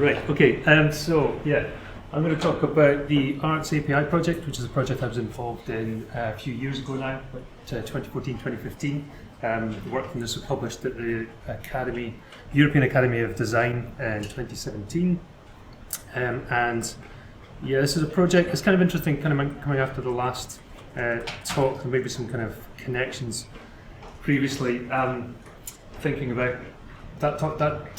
Right, okay, so yeah, I'm going to talk about the Arts API project, which is a project I was involved in a few years ago now, 2014, 2015. The work from this was published at the European Academy of Design in 2017. And yeah, this is a project, it's kind of interesting, kind of coming after the last talk, and maybe some kind of connections previously, thinking about that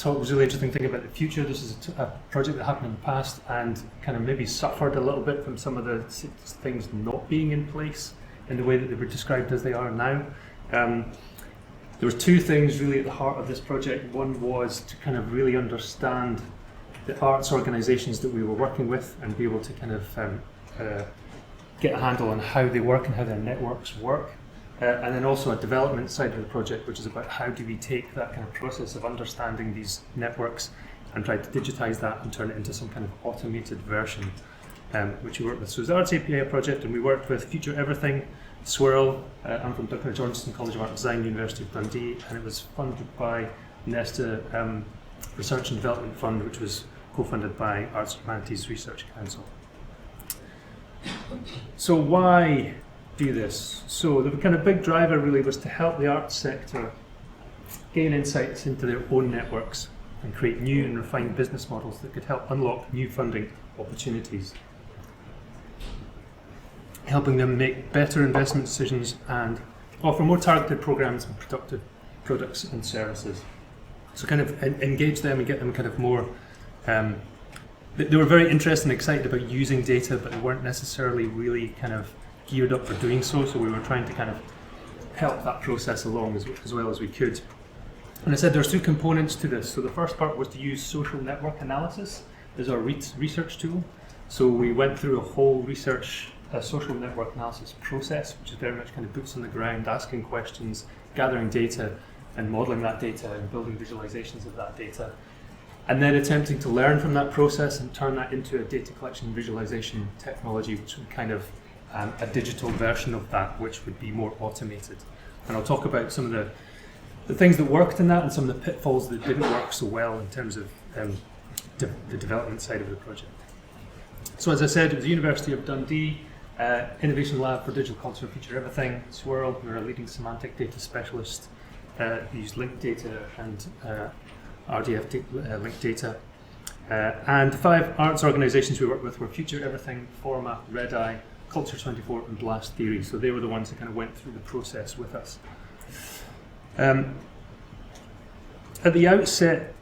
talk was really interesting, thinking about the future. This is a project that happened in the past and kind of maybe suffered a little bit from some of the things not being in place in the way that they were described as they are now. There was two things really at the heart of this project. One was to kind of really understand the arts organisations that we were working with and be able to kind of get a handle on how they work and how their networks work. And then also a development side of the project, which is about how do we take that kind of process of understanding these networks and try to digitise that and turn it into some kind of automated version, which we worked with. So it was the Arts API project, and we worked with Future Everything, Swirl. I'm from Duncan Johnson College of Art and Design, University of Dundee, and it was funded by Nesta Research and Development Fund, which was co-funded by Arts and Humanities Research Council. So why do this? So the kind of big driver really was to help the arts sector gain insights into their own networks and create new and refined business models that could help unlock new funding opportunities, helping them make better investment decisions and offer more targeted programs and productive products and services. So kind of engage them and get them kind of more, they were very interested and excited about using data, but they weren't necessarily really kind of geared up for doing so, so we were trying to kind of help that process along as well as we could. And I said there's two components to this. So the first part was to use social network analysis as our research tool. So we went through a whole social network analysis process, which is very much kind of boots on the ground, asking questions, gathering data and modelling that data and building visualizations of that data. And then attempting to learn from that process and turn that into a data collection and visualization technology, which would kind of a digital version of that, which would be more automated. And I'll talk about some of the things that worked in that and some of the pitfalls that didn't work so well in terms of the development side of the project. So as I said, it was the University of Dundee, Innovation Lab for Digital Culture, Future Everything, Swirl, we're a leading semantic data specialist, we use linked data and RDF linked data. And the 5 arts organisations we worked with were Future Everything, Forma, Red Eye, Culture 24 and Blast Theory, so they were the ones that kind of went through the process with us. At the outset,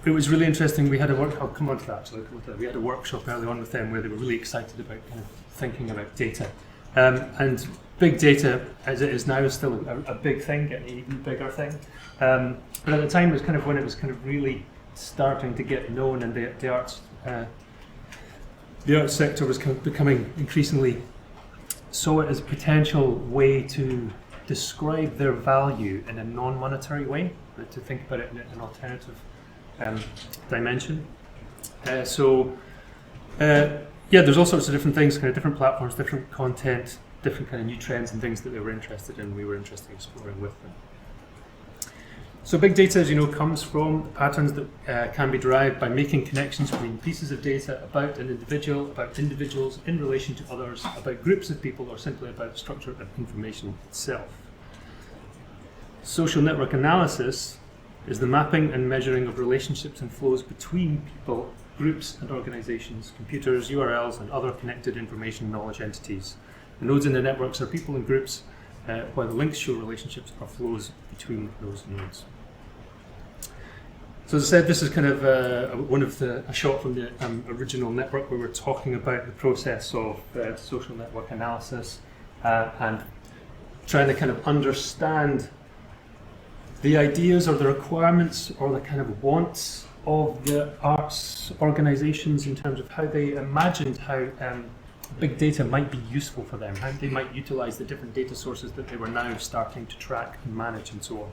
it was really interesting. We had I'll come on to that actually. We had a workshop early on with them where they were really excited about kind of thinking about data. And big data, as it is now, is still a big thing, getting an even bigger thing. But at the time, it was kind of when it was kind of really starting to get known, and the arts sector was kind of becoming increasingly saw it as a potential way to describe their value in a non-monetary way, to think about it in an alternative dimension. Yeah, there's all sorts of different things, kind of different platforms, different content, different kind of new trends and things that they were interested in, we were interested in exploring with them. So big data, as you know, comes from patterns that can be derived by making connections between pieces of data about an individual, about individuals in relation to others, about groups of people, or simply about the structure of information itself. Social network analysis is the mapping and measuring of relationships and flows between people, groups and organisations, computers, URLs and other connected information knowledge entities. The nodes in the networks are people and groups, while the links show relationships or flows between those nodes. So as I said, this is kind of a shot from the original network where we're talking about the process of social network analysis and trying to kind of understand the ideas or the requirements or the kind of wants of the arts organisations in terms of how they imagined how big data might be useful for them, how they might utilise the different data sources that they were now starting to track and manage and so on.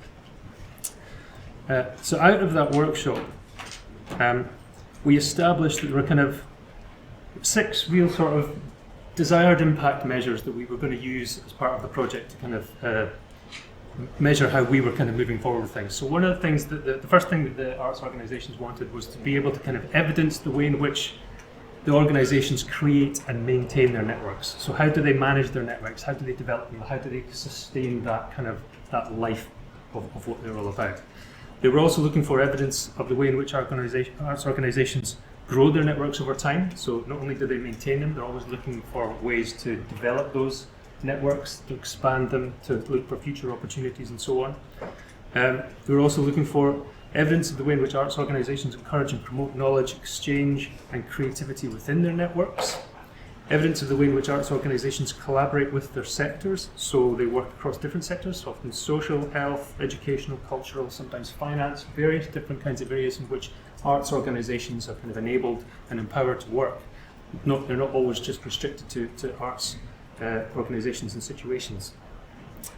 So out of that workshop, we established that there were kind of 6 real sort of desired impact measures that we were going to use as part of the project to kind of measure how we were kind of moving forward with things. So one of the things that the first thing that the arts organisations wanted was to be able to kind of evidence the way in which the organisations create and maintain their networks. So how do they manage their networks? How do they develop them? How do they sustain that kind of that life of what they're all about? They were also looking for evidence of the way in which arts organisations grow their networks over time. So not only do they maintain them, they're always looking for ways to develop those networks, to expand them, to look for future opportunities and so on. They were also looking for evidence of the way in which arts organisations encourage and promote knowledge exchange and creativity within their networks. Evidence of the way in which arts organisations collaborate with their sectors, so they work across different sectors, often social, health, educational, cultural, sometimes finance, various different kinds of areas in which arts organisations are kind of enabled and empowered to work. They're not always just restricted to arts organisations and situations.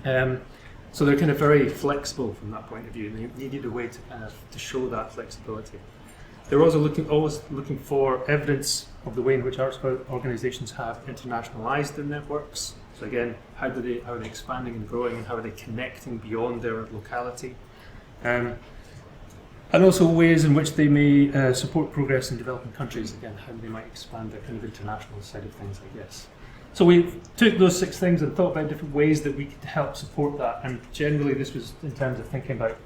So they're kind of very flexible from that point of view, and they needed a way to kind of to show that flexibility. They're also always looking for evidence of the way in which arts organisations have internationalised their networks. So again, how are they expanding and growing, and how are they connecting beyond their locality? And also ways in which they may support progress in developing countries, again, how they might expand their kind of international side of things, I guess. So we took those 6 things and thought about different ways that we could help support that, and generally this was in terms of thinking about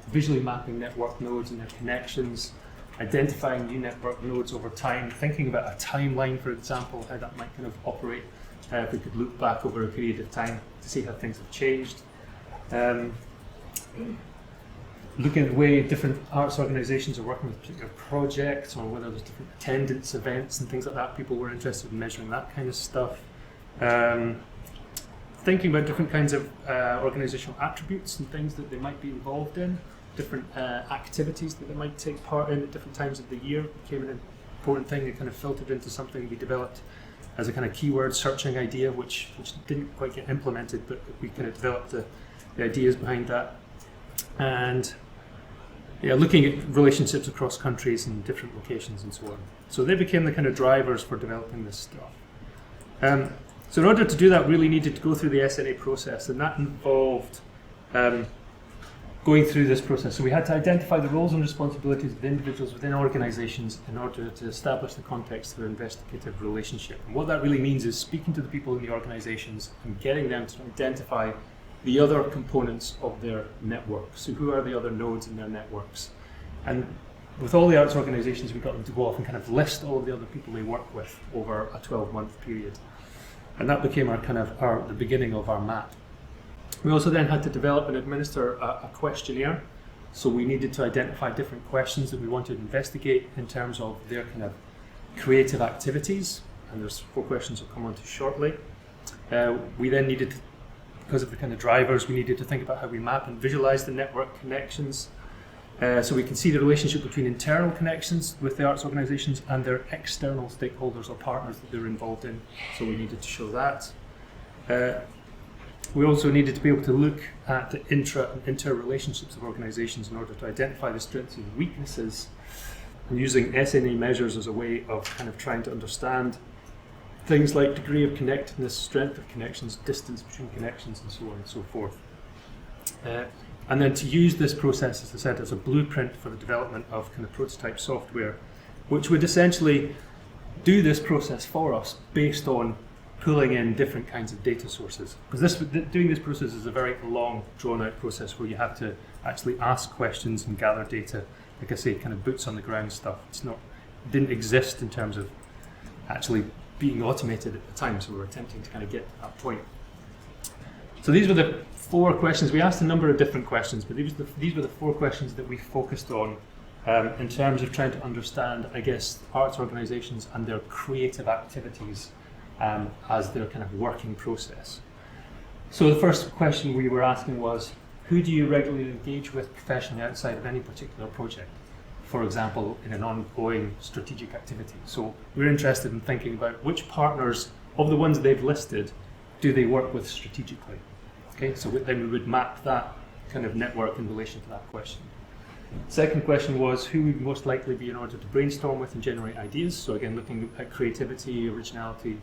visually mapping network nodes and their connections, identifying new network nodes over time, thinking about a timeline, for example, how that might kind of operate, if we could look back over a period of time to see how things have changed. Looking at the way different arts organisations are working with particular projects, or whether there's different attendance events and things like that. People were interested in measuring that kind of stuff. Thinking about different kinds of organisational attributes and things that they might be involved in, different activities that they might take part in at different times of the year became an important thing. It kind of filtered into something we developed as a kind of keyword searching idea, which didn't quite get implemented, but we kind of developed the ideas behind that. And yeah, looking at relationships across countries and different locations and so on. So they became the kind of drivers for developing this stuff. So in order to do that, we really needed to go through the SNA process, and that involved going through this process. So we had to identify the roles and responsibilities of the individuals within organisations in order to establish the context for an investigative relationship. And what that really means is speaking to the people in the organisations and getting them to identify the other components of their network. So who are the other nodes in their networks? And with all the arts organisations, we got them to go off and kind of list all of the other people they work with over a 12-month period. And that became the beginning of our map. We also then had to develop and administer a questionnaire. So we needed to identify different questions that we wanted to investigate in terms of their kind of creative activities. And there's 4 questions I'll come on to shortly. We then needed to, because of the kind of drivers, we needed to think about how we map and visualize the network connections. So we can see the relationship between internal connections with the arts organisations and their external stakeholders or partners that they're involved in. So we needed to show that. We also needed to be able to look at the intra and interrelationships of organisations in order to identify the strengths and weaknesses, and using SNA measures as a way of kind of trying to understand things like degree of connectedness, strength of connections, distance between connections, and so on and so forth. And then to use this process, as I said, as a blueprint for the development of kind of prototype software, which would essentially do this process for us based on pulling in different kinds of data sources. Because doing this process is a very long, drawn-out process where you have to actually ask questions and gather data. Like I say, kind of boots on the ground stuff. It didn't exist in terms of actually being automated at the time, so we were attempting to kind of get to that point. So these were the 4 questions. We asked a number of different questions, but these were the 4 questions that we focused on in terms of trying to understand, I guess, arts organisations and their creative activities as their kind of working process. So the first question we were asking was, who do you regularly engage with professionally outside of any particular project? For example, in an ongoing strategic activity. So we're interested in thinking about which partners of the ones they've listed do they work with strategically. Okay, so then we would map that kind of network in relation to that question. Second question was, who would most likely be in order to brainstorm with and generate ideas? So again, looking at creativity, originality,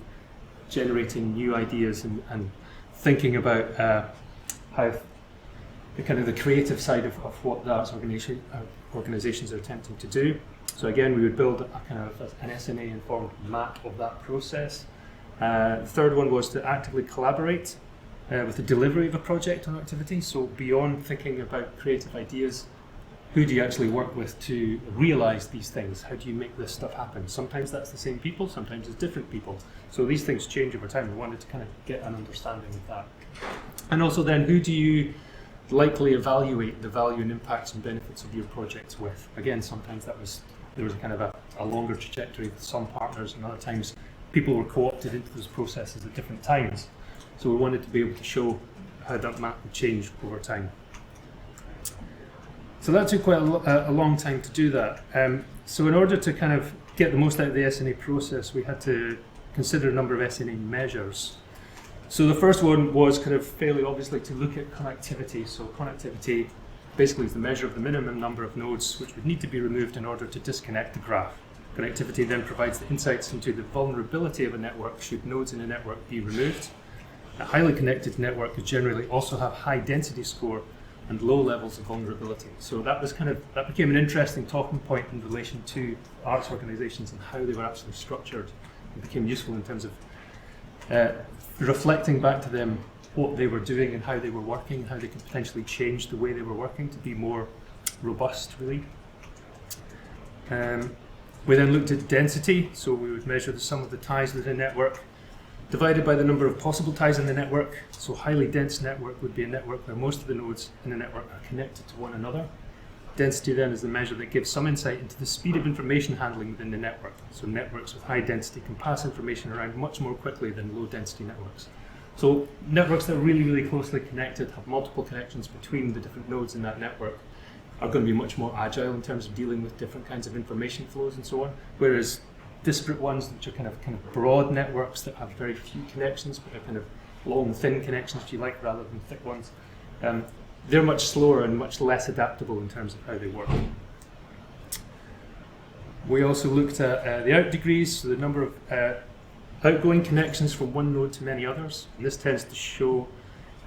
generating new ideas and thinking about how the creative side of what the arts organisations are attempting to do. So again, we would build an SNA informed map of that process. The third one was to actively collaborate with the delivery of a project or activity. So beyond thinking about creative ideas, who do you actually work with to realise these things? How do you make this stuff happen? Sometimes that's the same people, sometimes it's different people. So these things change over time. We wanted to kind of get an understanding of that. And also then, who do you likely evaluate the value and impacts and benefits of your projects with? Again, sometimes there was a kind of a longer trajectory with some partners, and other times people were co-opted into those processes at different times. So we wanted to be able to show how that map would change over time. So that took quite a long time to do that. So in order to kind of get the most out of the SNA process, we had to consider a number of SNA measures. So the first one was kind of fairly obviously to look at connectivity. So connectivity basically is the measure of the minimum number of nodes which would need to be removed in order to disconnect the graph. Connectivity then provides the insights into the vulnerability of a network should nodes in a network be removed. A highly connected network could generally also have high density score and low levels of vulnerability. So that became an interesting talking point in relation to arts organisations and how they were actually structured. It became useful in terms of reflecting back to them what they were doing and how they were working, and how they could potentially change the way they were working to be more robust, really. We then looked at density, so we would measure the sum of the ties within a network divided by the number of possible ties in the network. So highly dense network would be a network where most of the nodes in the network are connected to one another. Density then is the measure that gives some insight into the speed of information handling within the network. So networks with high density can pass information around much more quickly than low density networks. So networks that are really, really closely connected, have multiple connections between the different nodes in that network, are going to be much more agile in terms of dealing with different kinds of information flows and so on. Whereas disparate ones, which are kind of broad networks that have very few connections, but are kind of long, thin connections, if you like, rather than thick ones, they're much slower and much less adaptable in terms of how they work. We also looked at the out degrees, so the number of outgoing connections from one node to many others. And this tends to show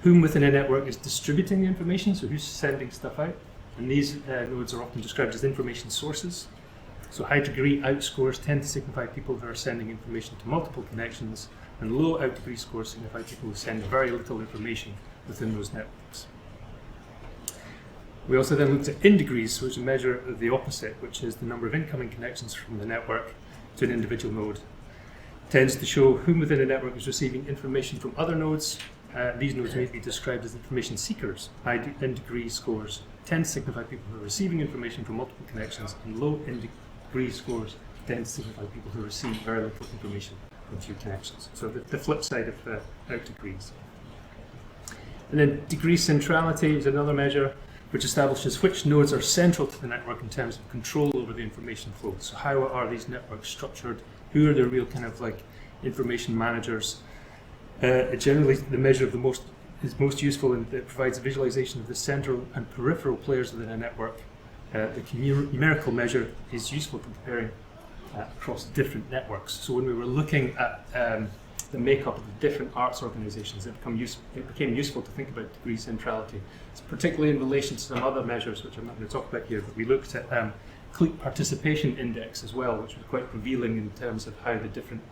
whom within a network is distributing the information, so who's sending stuff out. And these nodes are often described as information sources. So high degree out scores tend to signify people who are sending information to multiple connections, and low out degree scores signify people who send very little information within those networks. We also then looked at in degrees, which is a measure of the opposite, which is the number of incoming connections from the network to an individual node. It tends to show whom within a network is receiving information from other nodes. These nodes may be described as information seekers. High in degree scores tend to signify people who are receiving information from multiple connections, and low in degree scores tend to signify people who receive very little information from few connections. So the flip side of out degrees. And then degree centrality is another measure which establishes which nodes are central to the network in terms of control over the information flow. So how are these networks structured? Who are the real kind of like information managers? Generally, the measure of is most useful, and it provides a visualization of the central and peripheral players within a network. The numerical measure is useful for comparing across different networks. So when we were looking at the makeup of the different arts organisations, it became useful to think about degree centrality. It's particularly in relation to some other measures, which I'm not going to talk about here, but we looked at clique participation index as well, which was quite revealing in terms of how the different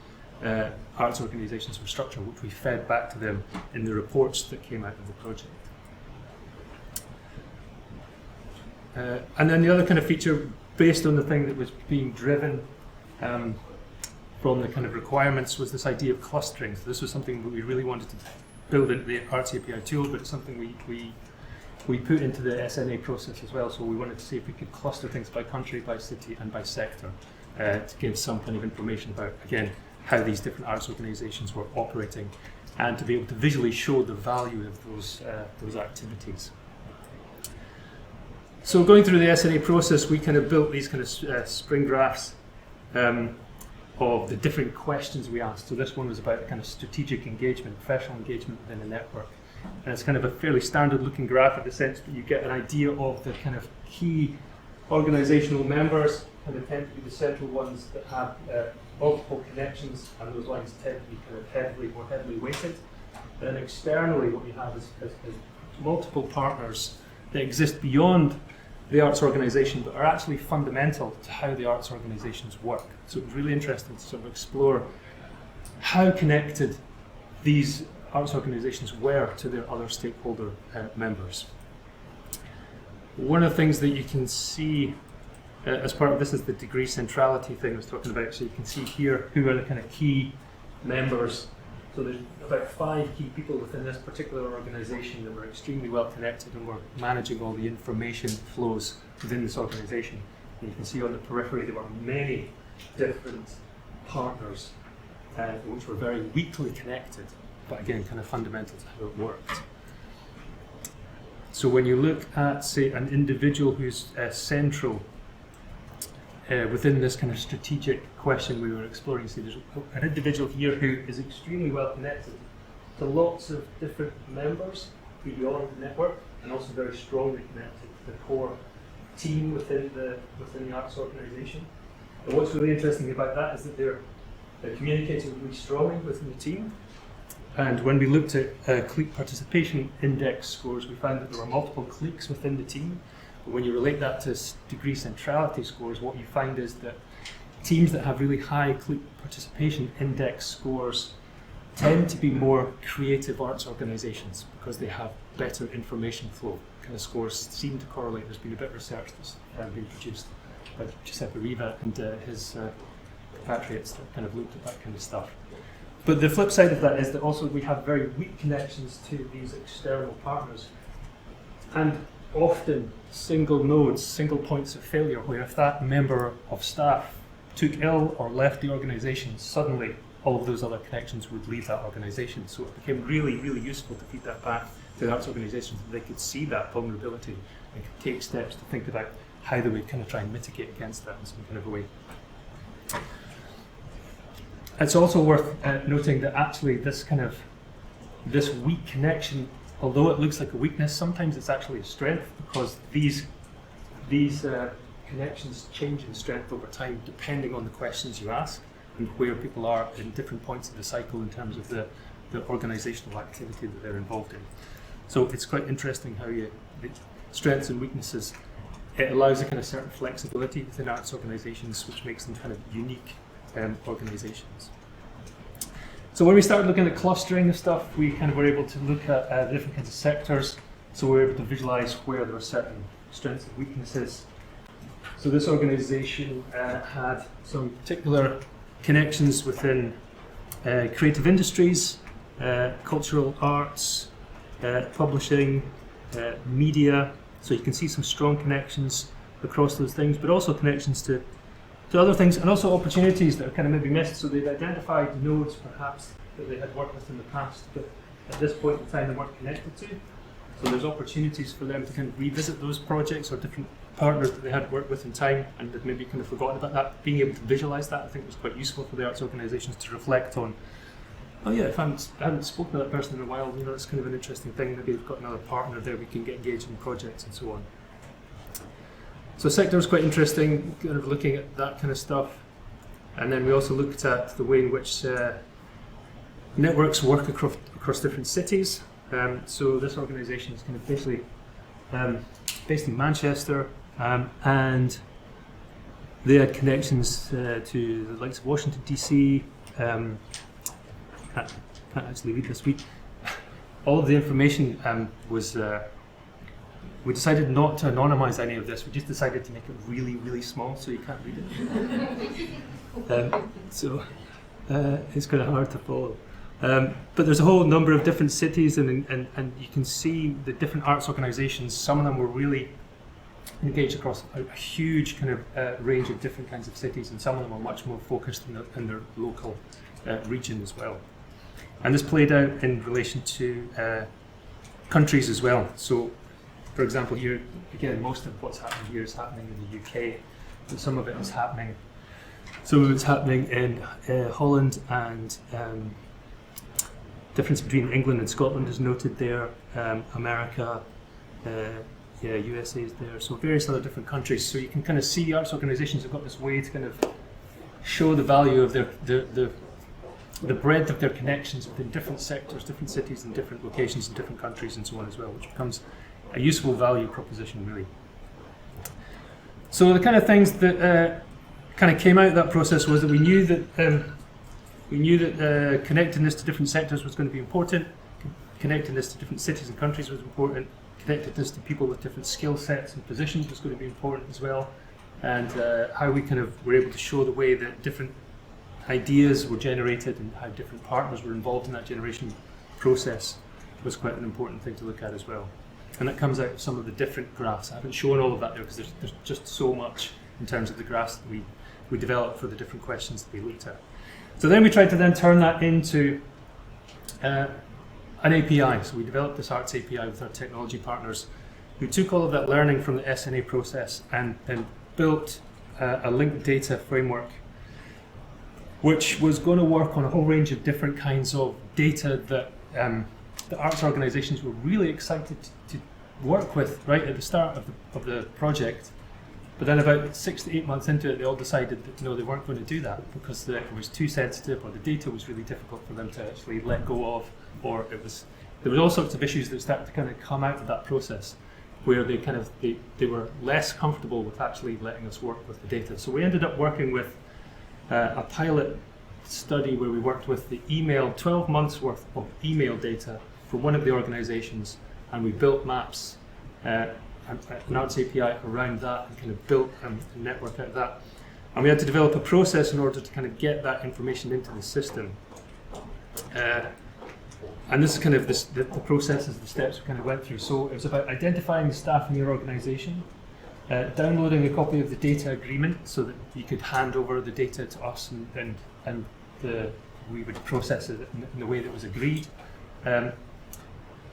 arts organisations were structured, which we fed back to them in the reports that came out of the project. And then the other kind of feature, based on the thing that was being driven from the kind of requirements, was this idea of clustering. So this was something that we really wanted to build into the Arts API tool, but it's something we put into the SNA process as well. So we wanted to see if we could cluster things by country, by city, and by sector to give some kind of information about, again, how these different arts organisations were operating, and to be able to visually show the value of those activities. So going through the SNA process, we kind of built these kind of spring graphs of the different questions we asked. So this one was about kind of strategic engagement, professional engagement within a network. And it's kind of a fairly standard looking graph in the sense that you get an idea of the kind of key organisational members, and they tend to be the central ones that have multiple connections, and those lines tend to be kind of more heavily weighted. Then externally, what you have is multiple partners that exist beyond the arts organisation, but are actually fundamental to how the arts organisations work. So it was really interesting to sort of explore how connected these arts organisations were to their other stakeholder members. One of the things that you can see as part of this is the degree centrality thing I was talking about. So you can see here who are the kind of key members. So there's about 5 key people within this particular organisation that were extremely well connected and were managing all the information flows within this organisation. And you can see on the periphery there were many different partners which were very weakly connected, but again kind of fundamental to how it worked. So when you look at, say, an individual who's central within this kind of strategic question we were exploring, so there's an individual here who is extremely well connected to lots of different members beyond the network, and also very strongly connected to the core team within the arts organisation. And what's really interesting about that is that they're communicating really strongly within the team. And when we looked at clique participation index scores, we found that there were multiple cliques within the team. But when you relate that to degree centrality scores, what you find is that teams that have really high clique participation index scores tend to be more creative arts organisations because they have better information flow. Kind of scores seem to correlate. There's been a bit of research that's been produced by Giuseppe Riva and his compatriots that kind of looked at that kind of stuff. But the flip side of that is that also we have very weak connections to these external partners, and often single nodes, single points of failure, where if that member of staff took ill or left the organisation, suddenly all of those other connections would leave that organisation. So it became really, really useful to feed that back to the arts organisations so they could see that vulnerability and could take steps to think about how they would kind of try and mitigate against that in some kind of a way. It's also worth noting that actually this weak connection, although it looks like a weakness, sometimes it's actually a strength, because these connections change in strength over time depending on the questions you ask and where people are in different points of the cycle in terms of the organisational activity that they're involved in. So it's quite interesting how the strengths and weaknesses, it allows a kind of certain flexibility within arts organisations, which makes them kind of unique organisations. So when we started looking at clustering of stuff, we kind of were able to look at different kinds of sectors. So we were able to visualise where there were certain strengths and weaknesses. So this organisation had some particular connections within creative industries, cultural arts, publishing, media. So you can see some strong connections across those things, but also connections to other things, and also opportunities that are kind of maybe missed. So they've identified nodes perhaps that they had worked with in the past, but at this point in time they weren't connected to. So there's opportunities for them to kind of revisit those projects or different partners that they had worked with in time and had maybe kind of forgotten about that. Being able to visualise that, I think, was quite useful for the arts organisations to reflect on. Oh yeah, if I haven't spoken to that person in a while, it's kind of an interesting thing. Maybe we've got another partner there, we can get engaged in projects and so on. So sector was quite interesting, kind of looking at that kind of stuff. And then we also looked at the way in which networks work across different cities. So this organisation is kind of basically based in Manchester, and they had connections to the likes of Washington DC. Can't actually read this week. All of the information was. We decided not to anonymise any of this. We just decided to make it really, really small so you can't read it. So it's kind of hard to follow. But there's a whole number of different cities, and you can see the different arts organisations. Some of them were really engaged across a huge kind of range of different kinds of cities, and some of them are much more focused in their local region as well. And this played out in relation to countries as well. So, for example, here, again, most of what's happening here is happening in the UK, but some of it is happening. Some of it's happening in Holland, and difference between England and Scotland is noted there. America, USA is there. So various other different countries. So you can kind of see arts organisations have got this way to kind of show the value of the breadth of their connections within different sectors, different cities, and different locations in different countries, and so on as well, which becomes a useful value proposition, really. So the kind of things that kind of came out of that process was that we knew that connectedness to different sectors was going to be important. Connectedness to different cities and countries was important. Connectedness to people with different skill sets and positions was going to be important as well. And how we kind of were able to show the way that different ideas were generated and how different partners were involved in that generation process was quite an important thing to look at as well. And that comes out of some of the different graphs. I haven't shown all of that there because there's just so much in terms of the graphs that we developed for the different questions that we looked at. So then we tried to then turn that into an API. So we developed this Arts API with our technology partners who took all of that learning from the SNA process and built a linked data framework which was going to work on a whole range of different kinds of data that the arts organisations were really excited to work with right at the start of the project. But then about 6 to 8 months into it, they all decided that they weren't going to do that because it was too sensitive, or the data was really difficult for them to actually let go of, or there was all sorts of issues that started to kind of come out of that process where they were less comfortable with actually letting us work with the data. So we ended up working with a pilot study where we worked with the 12 months worth of email data for one of the organisations, and we built maps, an Arts API around that, and kind of built a network out of that. And we had to develop a process in order to kind of get that information into the system. And this is kind of the processes, the steps we kind of went through. So it was about identifying the staff in your organisation, downloading a copy of the data agreement so that you could hand over the data to us, and we would process it in the way that was agreed.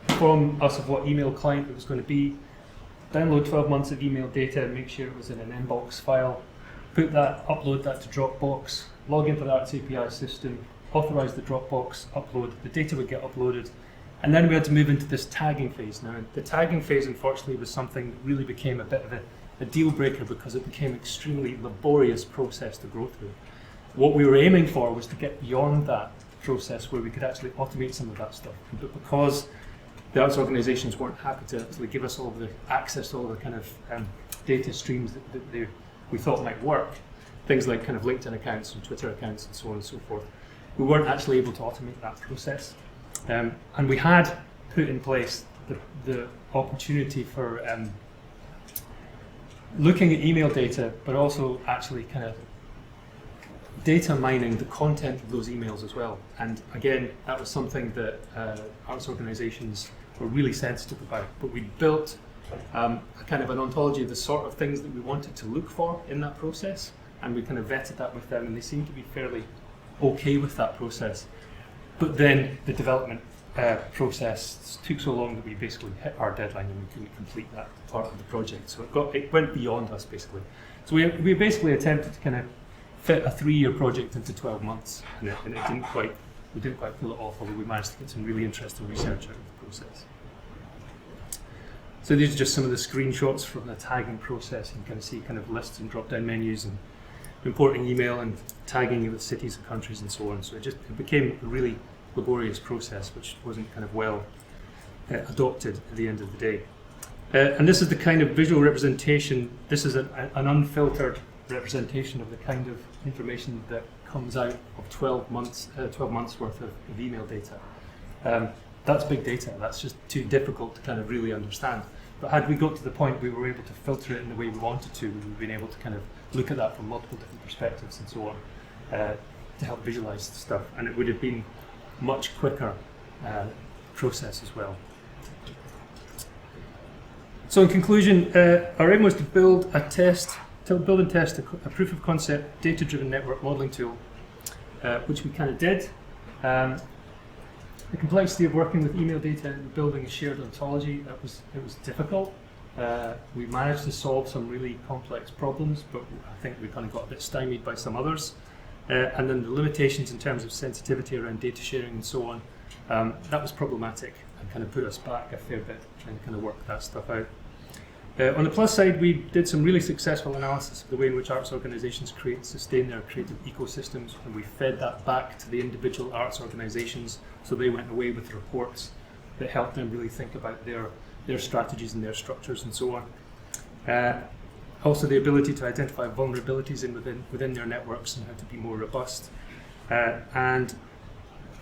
Inform us of what email client it was going to be, download 12 months of email data and make sure it was in an inbox file, upload that to Dropbox, log into the Arts API system, authorize the Dropbox upload, the data would get uploaded, and then we had to move into this tagging phase. Now, the tagging phase, unfortunately, was something that really became a bit of a deal breaker because it became an extremely laborious process to go through. What we were aiming for was to get beyond that process where we could actually automate some of that stuff. But because the arts organisations weren't happy to actually give us all of the access to all the kind of data streams that we thought might work, things like kind of LinkedIn accounts and Twitter accounts and so on and so forth, we weren't actually able to automate that process. And we had put in place the opportunity for looking at email data, but also actually kind of data mining the content of those emails as well. And again, that was something that arts organisations were really sensitive about. But we built a kind of an ontology of the sort of things that we wanted to look for in that process, and we kind of vetted that with them, and they seemed to be fairly okay with that process. But then the development process took so long that we basically hit our deadline and we couldn't complete that part of the project. So it went beyond us, basically. So we basically attempted to kind of fit a 3-year project into 12 months, and we didn't quite pull it off, although we managed to get some really interesting research out of the process. So these are just some of the screenshots from the tagging process. You can kind of see kind of lists and drop-down menus and importing email and tagging with cities and countries and so on. So it became a really laborious process, which wasn't kind of well adopted at the end of the day. And this is the kind of visual representation. This is an unfiltered representation of the kind of information that comes out of 12 months worth of email data. That's big data. That's just too difficult to kind of really understand. But had we got to the point we were able to filter it in the way we wanted to, we would have been able to kind of look at that from multiple different perspectives and so on to help visualize the stuff. And it would have been much quicker process as well. So in conclusion, our aim was to build and test a proof of concept data-driven network modelling tool, which we kind of did. The complexity of working with email data and building a shared ontology, it was difficult. We managed to solve some really complex problems, but I think we kind of got a bit stymied by some others. And then the limitations in terms of sensitivity around data sharing and so on, that was problematic and kind of put us back a fair bit trying to kind of work that stuff out. On the plus side, we did some really successful analysis of the way in which arts organisations create and sustain their creative ecosystems, and we fed that back to the individual arts organisations, so they went away with reports that helped them really think about their their strategies and their structures and so on. Also the ability to identify vulnerabilities within their networks and how to be more robust. And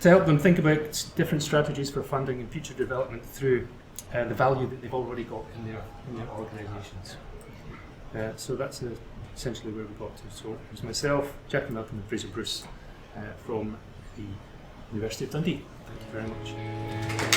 to help them think about different strategies for funding and future development through the value that they've already got in their organisations. So that's essentially where we got to. So it was myself, Jackie Malcolm and Fraser Bruce from the University of Dundee. Thank you very much.